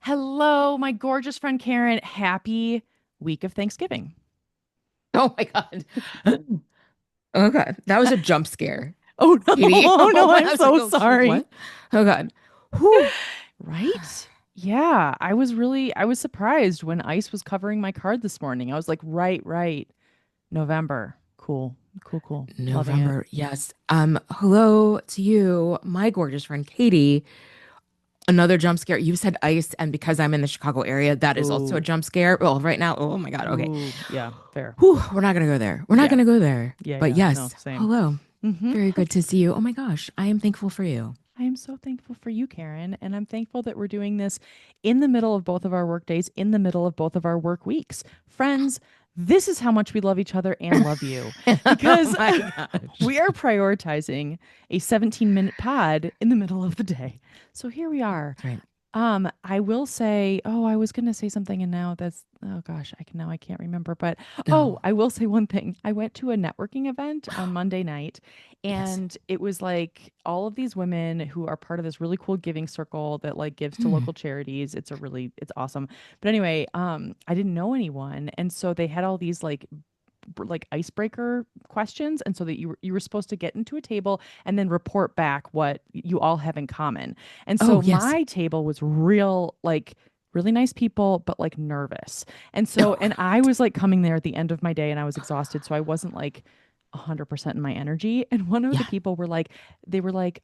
Hello, my gorgeous friend Karen. Happy week of Thanksgiving. Oh my God. Oh God. That was a jump scare. Oh no, Katie. oh Oh no, my, I'm I was like, so oh shoot, sorry. what? Oh God. Whew. Right? Yeah, I was surprised when ice was covering my card this morning. I was like, right. November. Cool. Cool. Loving it. November. Yes. Hello to you, my gorgeous friend Katie. Another jump scare. You said ice, and because I'm in the Chicago area, that is also a Ooh. jump scare. Well, right now, oh my God. Okay. Ooh. Yeah, fair. Whew, we're not gonna go there. We're not Yeah. gonna go there. But No, yes, same. hello. Mm-hmm. Very good to see you. Oh my gosh. I am thankful for you. I am so thankful for you, Karen, and I'm thankful that we're doing this in the middle of both of our work days, in the middle of both of our work weeks. Friends, this is how much we love each other and love you Oh because my gosh. we are prioritizing a 17-minute pod in the middle of the day. So here we are. That's right. I will say, oh, I was gonna say something and now that's oh gosh, I can't remember. But oh, No. I will say one thing. I went to a networking event on Monday night Yes. and it was like all of these women who are part of this really cool giving circle that like gives to Hmm. local charities. It's awesome. But anyway, I didn't know anyone. And so they had all these like icebreaker questions, and so that you were supposed to get into a table and then report back what you all have in common. And Oh, so yes. my table was really nice people but like nervous. And so Oh, and I God. was like coming there at the end of my day and I was exhausted, so I wasn't like 100% in my energy. And one of the Yeah. people were like they were like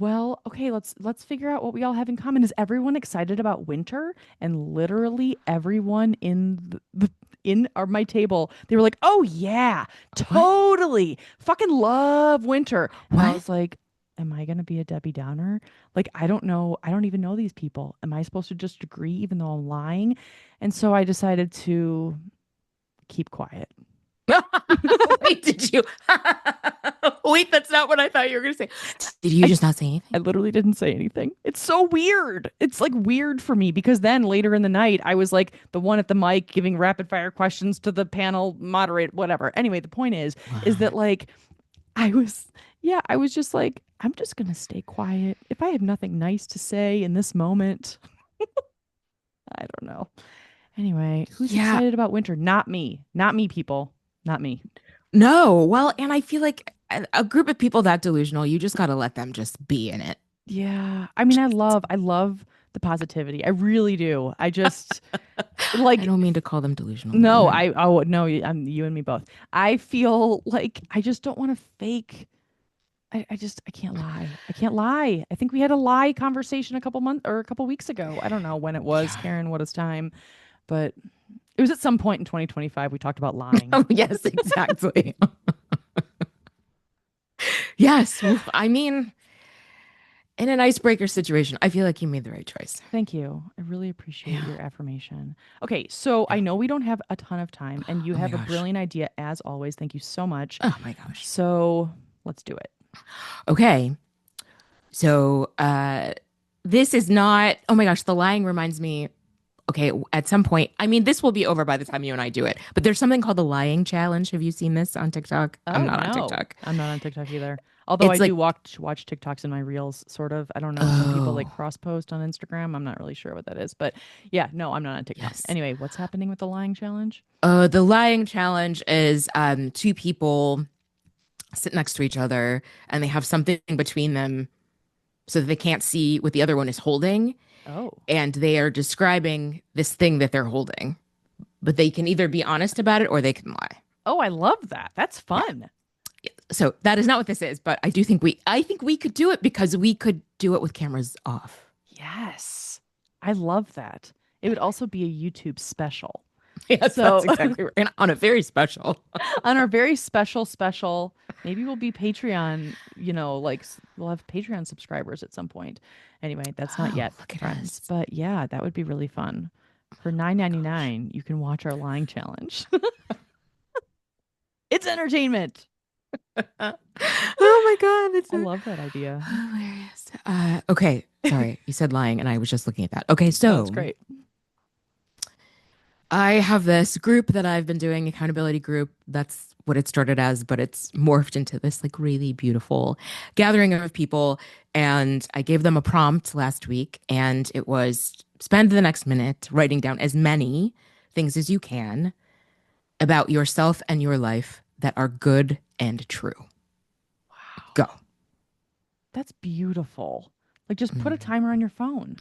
well, okay, let's figure out what we all have in common. Is everyone excited about winter? And literally everyone in the in our my table, they were like, "Oh yeah, What? totally. Fucking love winter." And I What? was like, "Am I going to be a Debbie Downer? Like I don't know. I don't even know these people. Am I supposed to just agree even though I'm lying?" And so I decided to keep quiet. Wait, did you? Wait, that's not what I thought you were going to say. Did you I just not say I anything? literally didn't say anything. It's so weird. It's like weird for me because then later in the night, I was like the one at the mic giving rapid fire questions to the panel moderate, whatever. Anyway, the point is that What? like I was, yeah, I was just like, I'm just going to stay quiet. If I have nothing nice to say in this moment, I don't know. Anyway, who's Yeah. excited about winter? Not me. Not me, people. Not me. No. Well, and I feel like a group of people that delusional, you just got to let them just be in it. Yeah. I mean, I love the positivity. I really do. I just I like don't mean to call them delusional. no, oh no, you and me both. I feel like I just don't want to fake. I can't lie. I can't lie. I think we had a lie conversation a couple months or a couple weeks ago. I don't know when it was, Yeah. Karen, what is time, but it was at some point in 2025 we talked about lying. Oh, yes, exactly. Yes. Oof. I mean, in an icebreaker situation, I feel like you made the right choice. Thank you. I really appreciate Yeah. your affirmation. Okay, so Yeah. I know we don't have a ton of time and you Oh my have a gosh. brilliant idea as always. Thank you so much. Oh my gosh. So, let's do it. Okay. So, this is not, oh my gosh, the lying reminds me. Okay, at some point, I mean, this will be over by the time you and I do it, but there's something called the lying challenge. Have you seen this on TikTok? I'm Oh not on no, TikTok. I'm not on TikTok either. Although I It's do like, watch TikToks in my reels, sort of. I don't know. Some people like oh, cross post on Instagram. I'm not really sure what that is, but yeah, no, I'm not on TikTok. yes. Anyway, what's happening with the lying challenge? The lying challenge is two people sit next to each other and they have something between them so that they can't see what the other one is holding, Oh, and they are describing this thing that they're holding, but they can either be honest about it or they can lie. oh, I love that. That's Yeah. fun. So that is not what this is, but I think we could do it because we could do it with cameras off. Yes, I love that. It would also be a YouTube special. Yes, that's So exactly right. And on a very special. on our very special, maybe we'll be Patreon, we'll have Patreon subscribers at some point. Anyway, that's not Oh, yet, look at friends. us. But yeah, that would be really fun. For Oh my gosh. 9.99, you can watch our lying challenge. It's entertainment. Oh my God, that's I so love that idea. hilarious. Okay, sorry, you said lying, and I was just looking at that. Okay, No, it's so great. I have this group that I've been doing, accountability group. That's what it started as, but it's morphed into this like really beautiful gathering of people. And I gave them a prompt last week, and it was spend the next minute writing down as many things as you can about yourself and your life that are good and true. Go. Wow. That's beautiful. Like just put a Mm. timer on your phone.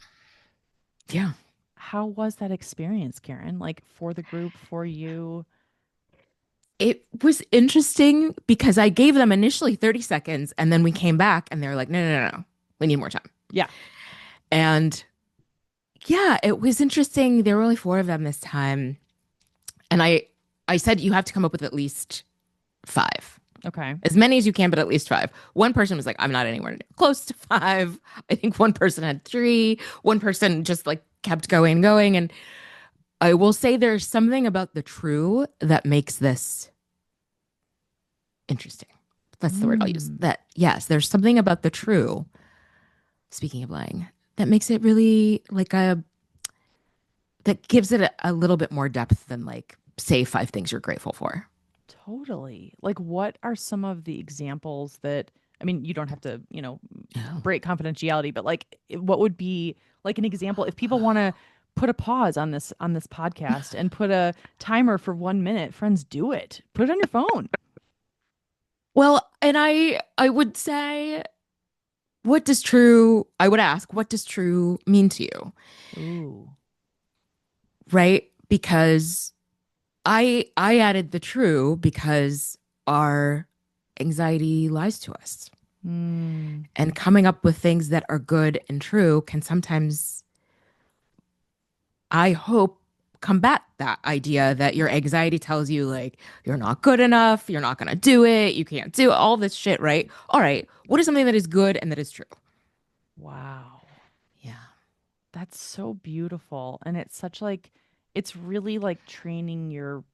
Yeah. How was that experience, Karen? Like for the group, for you? It was interesting because I gave them initially 30 seconds and then we came back and they were like, no, no, no, no. We need more time. Yeah. And yeah, it was interesting. There were only four of them this time. And I said you have to come up with at least five. Okay. As many as you can, but at least five. One person was like, I'm not anywhere close to five. I think one person had three. One person just like kept going and going. And I will say there's something about the true that makes this interesting. That's the word I'll use. Mm. That, yes, there's something about the true, speaking of lying, that makes it really like that gives it a little bit more depth than like, say, five things you're grateful for. Totally. Like, what are some of the examples that, I mean, you don't have to, Oh. break confidentiality, but like, what would be like an example if people want to put a pause on this podcast and put a timer for 1 minute, friends, do it. Put it on your phone. Well, and I would say, what does true, I would ask, what does true mean to you? Ooh. Right? Because I added the true because our anxiety lies to us. Mm. And coming up with things that are good and true can sometimes, I hope, combat that idea that your anxiety tells you like you're not good enough, you're not going to do it, you can't do all this shit, right? All right, what is something that is good and that is true? Wow. Yeah. That's so beautiful. And it's such like, it's really like training your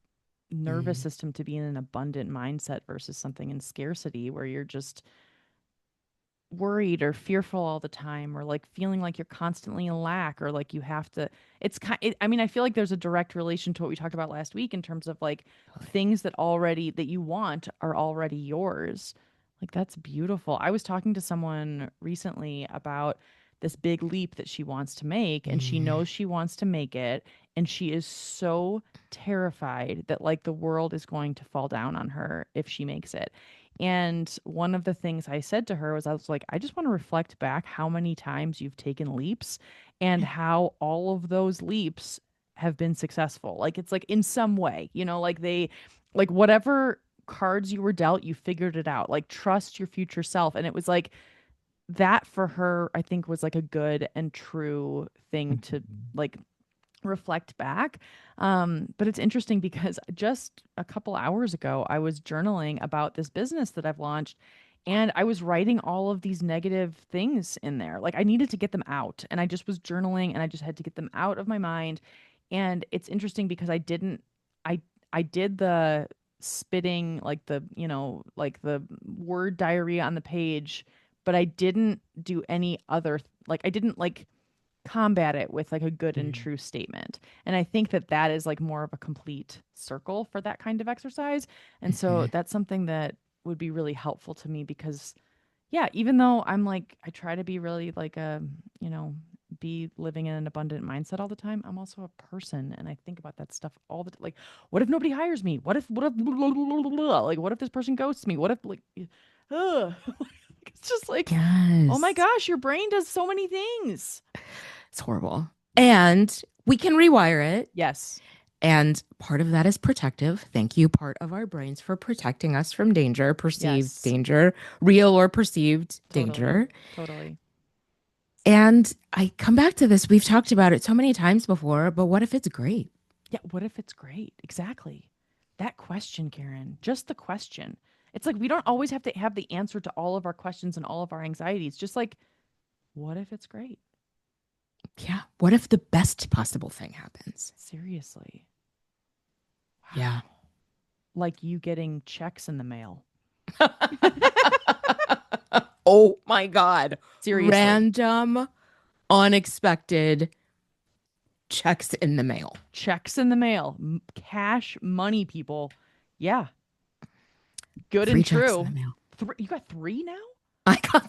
nervous Mm. system to be in an abundant mindset versus something in scarcity where you're just worried or fearful all the time or like feeling like you're constantly in lack or like you have to I mean I feel like there's a direct relation to what we talked about last week in terms of like things that already that you want are already yours. Like that's beautiful. I was talking to someone recently about this big leap that she wants to make and she Mm. knows she wants to make it and she is so terrified that like the world is going to fall down on her if she makes it. And one of the things I said to her was, I was like, I just want to reflect back how many times you've taken leaps and Yeah. how all of those leaps have been successful. Like, it's like in some way, like like whatever cards you were dealt, you figured it out. Like, trust your future self. And it was like that for her, I think was like a good and true thing to Mhm. like reflect back. But it's interesting because just a couple hours ago, I was journaling about this business that I've launched and I was writing all of these negative things in there. Like I needed to get them out and I just was journaling and I just had to get them out of my mind. And it's interesting because I, I did the spitting, like like the word diarrhea on the page, but I didn't do any other, like, I didn't like combat it with like a good and Mm. true statement. And I think that that is like more of a complete circle for that kind of exercise. And so Mhm. that's something that would be really helpful to me because yeah, even though I'm like I try to be really like you know, be living in an abundant mindset all the time, I'm also a person and I think about that stuff all the like what if nobody hires me? What if like what if this person ghosts me? What if like ugh. It's just like oh my Yes. gosh, your brain does so many things. It's horrible. And we can rewire it. Yes. And part of that is protective. Thank you, part of our brains, for protecting us from danger, perceived Yes. danger, real or perceived Totally. danger. Totally. And I come back to this. We've talked about it so many times before, but what if it's great? Yeah. What if it's great? Exactly. That question, Karen, just the question. It's like we don't always have to have the answer to all of our questions and all of our anxieties. Just like, what if it's great? Yeah. What if the best possible thing happens? Seriously. Yeah. Wow. Like you getting checks in the mail. Oh my God. Seriously. Random, unexpected checks in the mail. Checks in the mail. Cash money, people. Yeah. Good Three and checks in the true. mail. You got three now?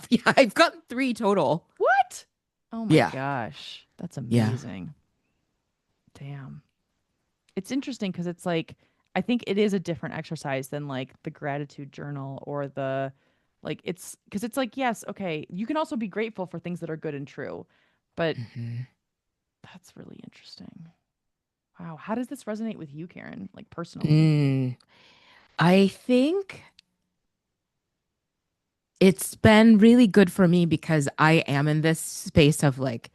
Yeah, I've gotten three total. What? Oh my Yeah. gosh. That's Yeah. amazing. Damn. It's interesting because it's like I think it is a different exercise than like the gratitude journal or the like it's because it's like yes, okay, you can also be grateful for things that are good and true. But Hmm. that's really interesting. Wow. How does this resonate with you, Karen? Like personally? Mm, I think it's been really good for me because I am in this space of like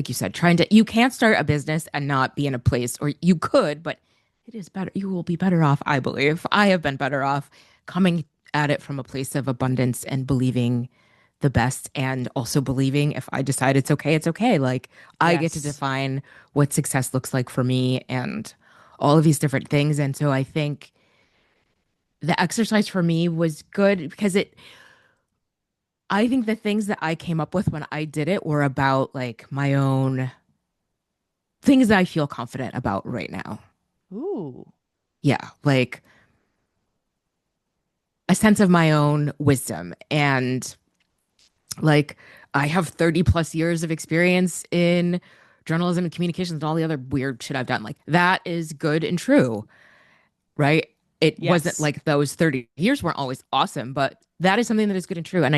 you said, you can't start a business and not be in a place, or you could, but it is better. You will be better off, I believe. I have been better off coming at it from a place of abundance and believing the best, and also believing if I decide it's okay, it's okay. Like I get to Yes. define what success looks like for me and all of these different things. And so I think the exercise for me was good because I think the things that I came up with when I did it were about like my own things that I feel confident about right now. Ooh. Yeah, like a sense of my own wisdom. And like I have 30 plus years of experience in journalism and communications and all the other weird shit I've done. Like that is good and true, right? It wasn't Yes. like those 30 years weren't always awesome, but that is something that is good and true. And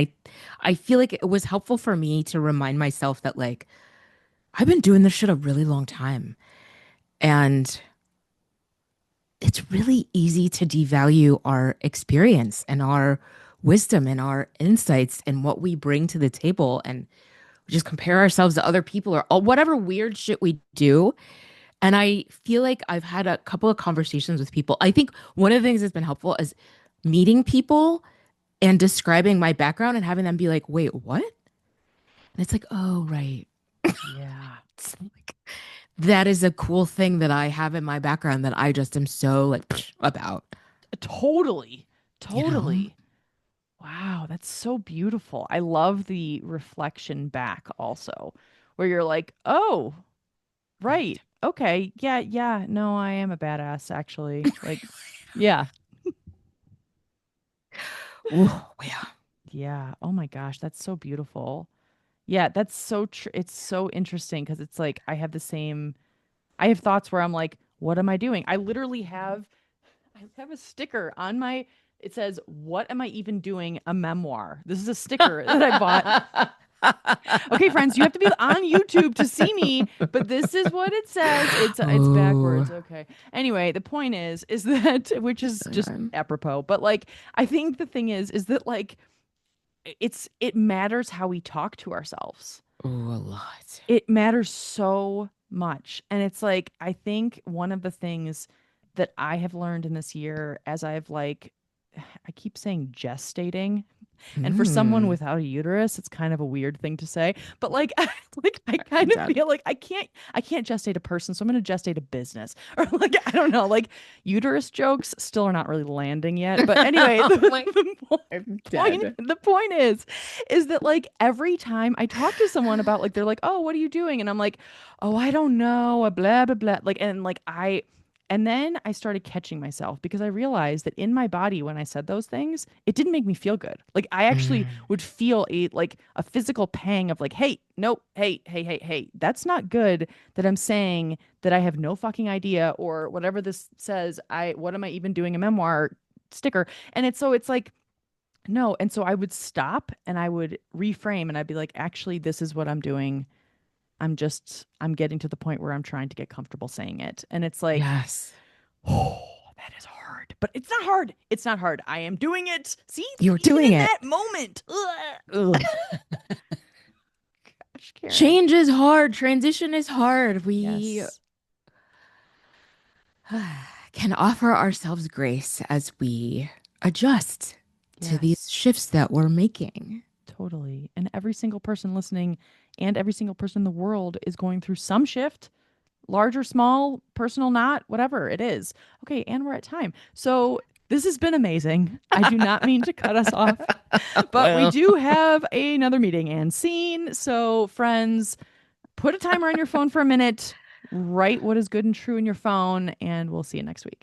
I feel like it was helpful for me to remind myself that like I've been doing this shit a really long time. And it's really easy to devalue our experience and our wisdom and our insights and what we bring to the table, and just compare ourselves to other people or whatever weird shit we do. And I feel like I've had a couple of conversations with people. I think one of the things that's been helpful is meeting people and describing my background and having them be like, wait, what? And it's like, oh, right. Yeah. It's like, that is a cool thing that I have in my background that I just am so like about, Totally. you know? Totally. Wow, that's so beautiful. I love the reflection back also, where you're like, oh, Right. right. Okay. Yeah, yeah. No, I am a badass, actually. Like, yeah. Oh, yeah. Yeah. Oh my gosh, that's so beautiful. Yeah, that's so true. It's so interesting because it's like I have thoughts where I'm like, what am I doing? I have a sticker on my, it says, what am I even doing? A memoir. This is a sticker that I bought. Okay, friends, you have to be on YouTube to see me, but this is what it says. It's Oh, backwards. Okay. Anyway, the point is that which is silly just rhyme. apropos, but like I think the thing is that like it matters how we talk to ourselves. Oh, a lot. It matters so much. And it's like I think one of the things that I have learned in this year as I've like I keep saying gestating, and for someone Mm, without a uterus, it's kind of a weird thing to say. But like, I I'm kind of dead. feel like I can't gestate a person, so I'm gonna gestate a business. Or like, I don't know, like uterus jokes still are not really landing yet. But anyway, Oh my, I'm dead. the point is that like every time I talk to someone about like they're like, oh, what are you doing? And I'm like, oh, I don't know, a blah blah blah. Like, and like and then I started catching myself because I realized that in my body, when I said those things, it didn't make me feel good. Like I actually Mm, would feel a physical pang of like, hey, nope, hey, that's not good that I'm saying that I have no fucking idea or whatever this says. What am I even doing a memoir sticker? And it's like, no. And so I would stop and I would reframe and I'd be like, actually, this is what I'm doing. I'm getting to the point where I'm trying to get comfortable saying it. And it's like, yes. oh, that is hard. But it's not hard. It's not hard. I am doing it. See, You're even doing in it. that moment. Ugh, ugh. Gosh, Karen. Change is hard. Transition is hard. We Yes. can offer ourselves grace as we adjust to Yes. these shifts that we're making. Totally. And every single person listening and every single person in the world is going through some shift, large or small, personal, not, whatever it is. Okay. And we're at time. So this has been amazing. I do not mean to cut us off, but we Well, do have another meeting and scene. So, friends, put a timer on your phone for a minute, write what is good and true in your phone, and we'll see you next week.